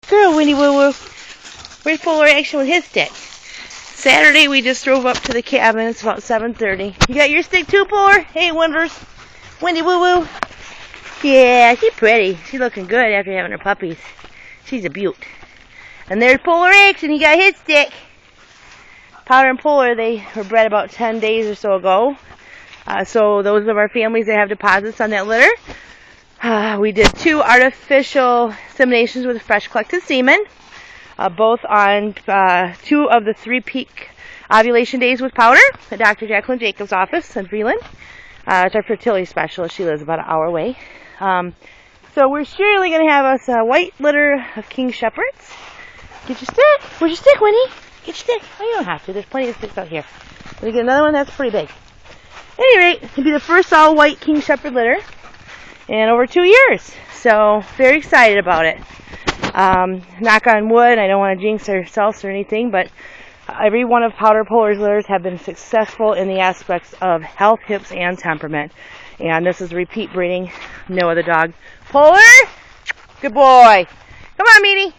Girl, Winnie Woo Woo. Where's Polar Action with his stick? Saturday, we just drove up to the cabin. It's about 7:30. You got your stick too, Polar? Hey, Wonders. Winnie Woo Woo. Yeah, she's pretty. She's looking good after having her puppies. She's a beaut. And there's Polar Action. He got his stick. Powder and Polar, they were bred about 10 days or so ago. So those of our families that have deposits on that litter, we did 2 artificial inseminations with fresh collected semen, both on 2 of the 3 peak ovulation days with Powder at Dr. Jacqueline Jacobs' office in Freeland. It's our fertility specialist. She lives about an hour away. So we're surely going to have us a white litter of King Shepherds. Get your stick. Where's your stick, Winnie? Get your stick. Oh, you don't have to. There's plenty of sticks out here. Let me get another one that's pretty big. At any rate, it'll be the first all-white King Shepherd litter in over 2 years. So, very excited about it. Knock on wood, I don't want to jinx ourselves or anything, but every one of Powder Polar's litters have been successful in the aspects of health, hips, and temperament. And this is repeat breeding. No other dog. Polar! Good boy! Come on, Meanie!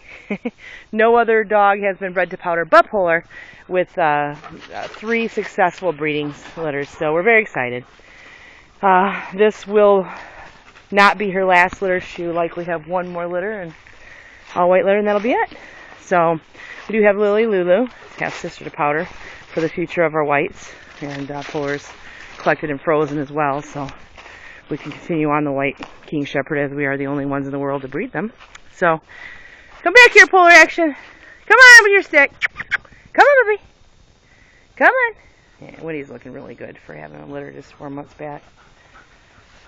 No other dog has been bred to Powder but Polar with 3 successful breeding litters. So we're very excited. This will not be her last litter. She will likely have 1 more litter, and all white litter, and that'll be it. So we do have Lily Lulu, half sister to Powder, for the future of our whites, and Polar's collected and frozen as well. So we can continue on the white King Shepherd as we are the only ones in the world to breed them. So come back here, Polar Action. Come on with your stick. Come on, baby. Come on. Yeah, Winnie's looking really good for having a litter just 4 months back.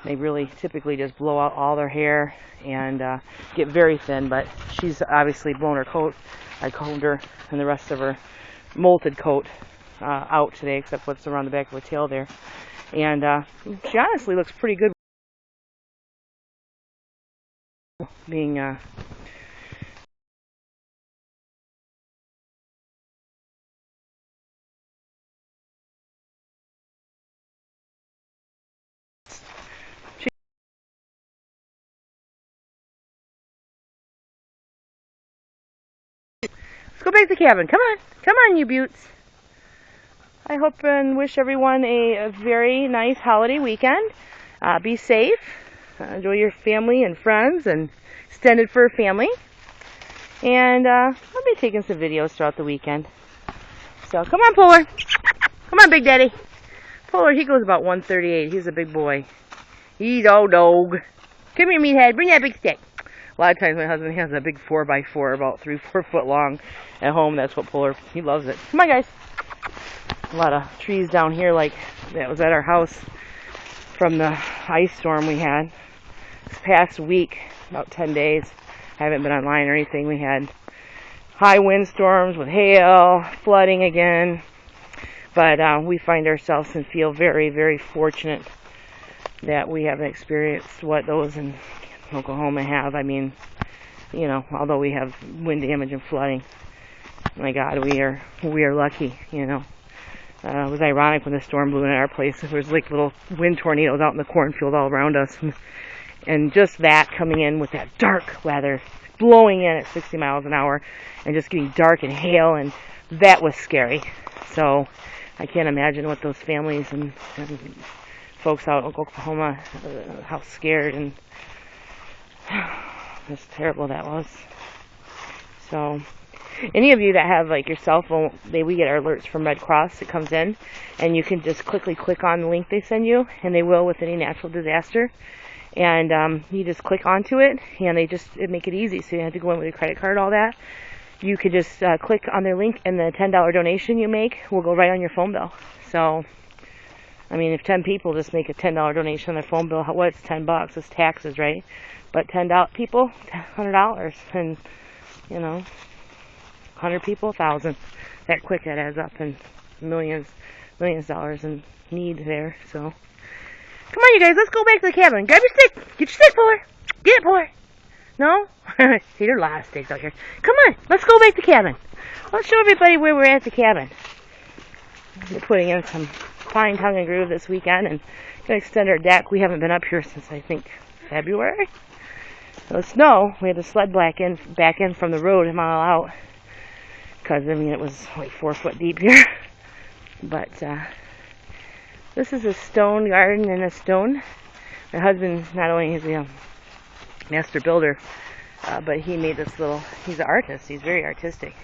They really typically just blow out all their hair and get very thin, but she's obviously blown her coat. I combed her and the rest of her molted coat out today, except what's around the back of her tail there. And she honestly looks pretty good being Let's go back to the cabin. Come on. Come on, you beauts. I hope and wish everyone a very nice holiday weekend. Be safe. Enjoy your family and friends and extended fur family. And I'll be taking some videos throughout the weekend. So come on, Polar. Come on, Big Daddy. Polar, he goes about 138. He's a big boy. He's old dog. Come here, meathead. Bring that big stick. A lot of times my husband has a big 4x4 about 3-4 foot long at home. That's what Polar, he loves it. Come on, guys. A lot of trees down here, like that was at our house from the ice storm we had this past week, about 10 days. I haven't been online or anything. We had high windstorms with hail, flooding again. But we find ourselves and feel very, very fortunate that we haven't experienced what those in Oklahoma have. I mean, you know, although we have wind damage and flooding, my God, we are lucky, you know. It was ironic when the storm blew in our place. There was like little wind tornadoes out in the cornfield all around us. And just that coming in with that dark weather, blowing in at 60 miles an hour, and just getting dark and hail, and that was scary. So I can't imagine what those families and folks out in Oklahoma, how scared and just terrible that was. So any of you that have like your cell phone, we get our alerts from Red Cross. It comes in, and you can just quickly click on the link they send you, and they will with any natural disaster. And you just click onto it, and they make it easy, so you don't have to go in with your credit card, all that. You could just click on their link, and the $10 donation you make will go right on your phone bill. So, I mean, if 10 people just make a $10 donation on their phone bill, what's $10? It's taxes, right? But 10 people, $100, and you know, 100 people, 1,000. That quick, that adds up, and millions of dollars in need there. So. Come on, you guys, let's go back to the cabin. Grab your stick. Get your stick, Polar. Get it, Polar. No? See, there are a lot of sticks out here. Come on, let's go back to the cabin. Let's show everybody where we're at the cabin. We're putting in some fine tongue and groove this weekend and going to extend our deck. We haven't been up here since, I think, February. The snow, we had to sled back in from the road a mile out. Because, I mean, it was like 4 foot deep here. But, this is a stone garden in a stone. My husband, not only is he a master builder, but he made this little, he's an artist. He's very artistic.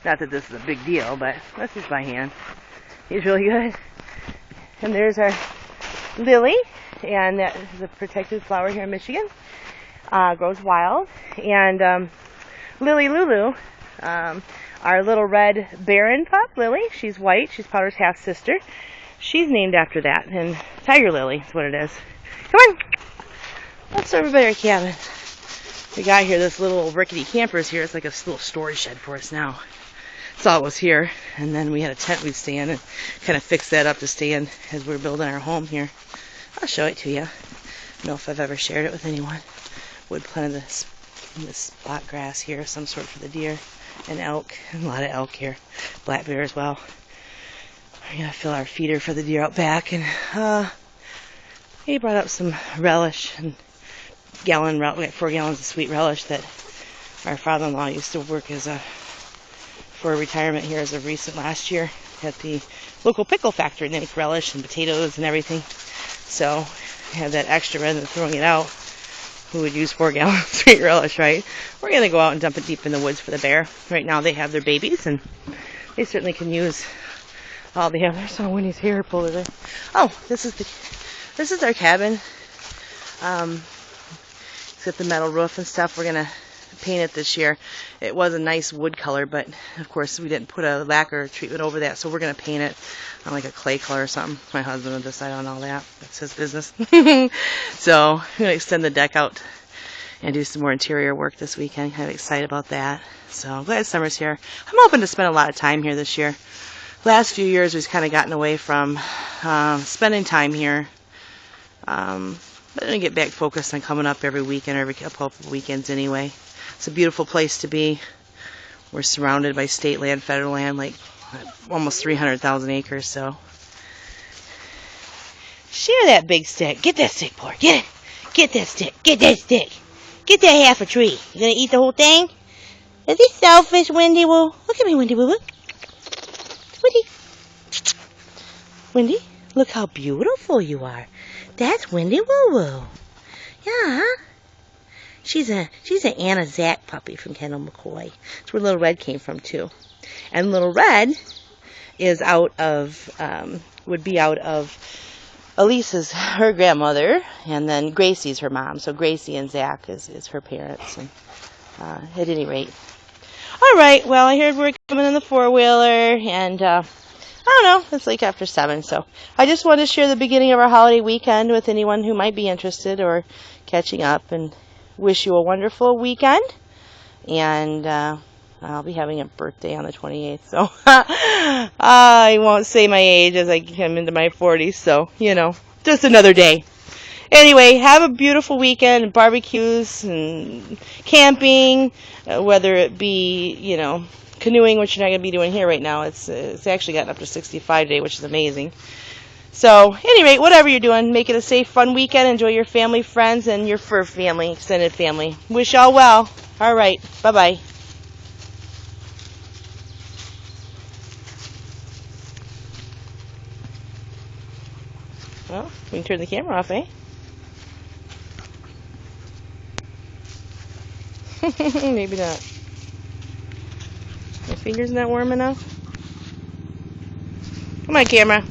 Not that this is a big deal, but that's just by hand. He's really good. And there's our lily, and that is a protected flower here in Michigan. Grows wild. And Lily Lulu, our little red Baron pup, Lily, she's white. She's Powder's half-sister. She's named after that, and Tiger Lily is what it is. Come on, let's over by our cabin. We got here, this little rickety camper is here. It's like a little storage shed for us now. That's all it was here. And then we had a tent we'd stay in and kind of fix that up to stay in as we're building our home here. I'll show it to you. I don't know if I've ever shared it with anyone. Wood planted this spot grass here, some sort for the deer and elk. And a lot of elk here. Black bear as well. We're going to fill our feeder for the deer out back. And he brought up some relish and we got 4 gallons of sweet relish that our father-in-law used to work as for retirement here as of recent last year at the local pickle factory. They make relish and potatoes and everything. So we have that extra rather than throwing it out. Who would use 4 gallons of sweet relish, right? We're going to go out and dump it deep in the woods for the bear. Right now they have their babies and they certainly can use all they have. There's no Winnie's hair pulled there. Oh, this is our cabin. Except the metal roof and stuff. We're going to paint it this year. It was a nice wood color, but of course we didn't put a lacquer treatment over that, so we're going to paint it on like a clay color or something. My husband will decide on all that. That's his business. So I'm going to extend the deck out and do some more interior work this weekend. Kind of excited about that. So I'm glad summer's here. I'm hoping to spend a lot of time here this year. Last few years we've kind of gotten away from spending time here. But I'm going to get back focused on coming up every weekend, every couple of weekends anyway. It's a beautiful place to be. We're surrounded by state land, federal land, like almost 300,000 acres, so. Share that big stick. Get that stick, boy. Get it. Get that stick. Get that stick. Get that half a tree. You gonna eat the whole thing? Is he selfish, Wendy Woo? Look at me, Wendy Woo Woo. Wendy. Wendy, look how beautiful you are. That's Wendy Woo Woo. Yeah. She's an Anna Zack puppy from Kendall McCoy. That's where Little Red came from too. And Little Red is would be out of Elise's, her grandmother, and then Gracie's her mom. So Gracie and Zack is her parents. And at any rate. All right. Well, I heard we're coming in the 4-wheeler, and I don't know. It's like after 7, so I just wanted to share the beginning of our holiday weekend with anyone who might be interested or catching up, and wish you a wonderful weekend. And I'll be having a birthday on the 28th, so I won't say my age as I come into my 40s, so, you know, just another day. Anyway, have a beautiful weekend, barbecues and camping, whether it be, you know, canoeing, which you're not going to be doing here right now. It's actually gotten up to 65 today, which is amazing. So, anyway, whatever you're doing, make it a safe, fun weekend. Enjoy your family, friends, and your fur family, extended family. Wish y'all well. All right. Bye-bye. Well, we can turn the camera off, eh? Maybe not. My finger's not warm enough. Come on, camera.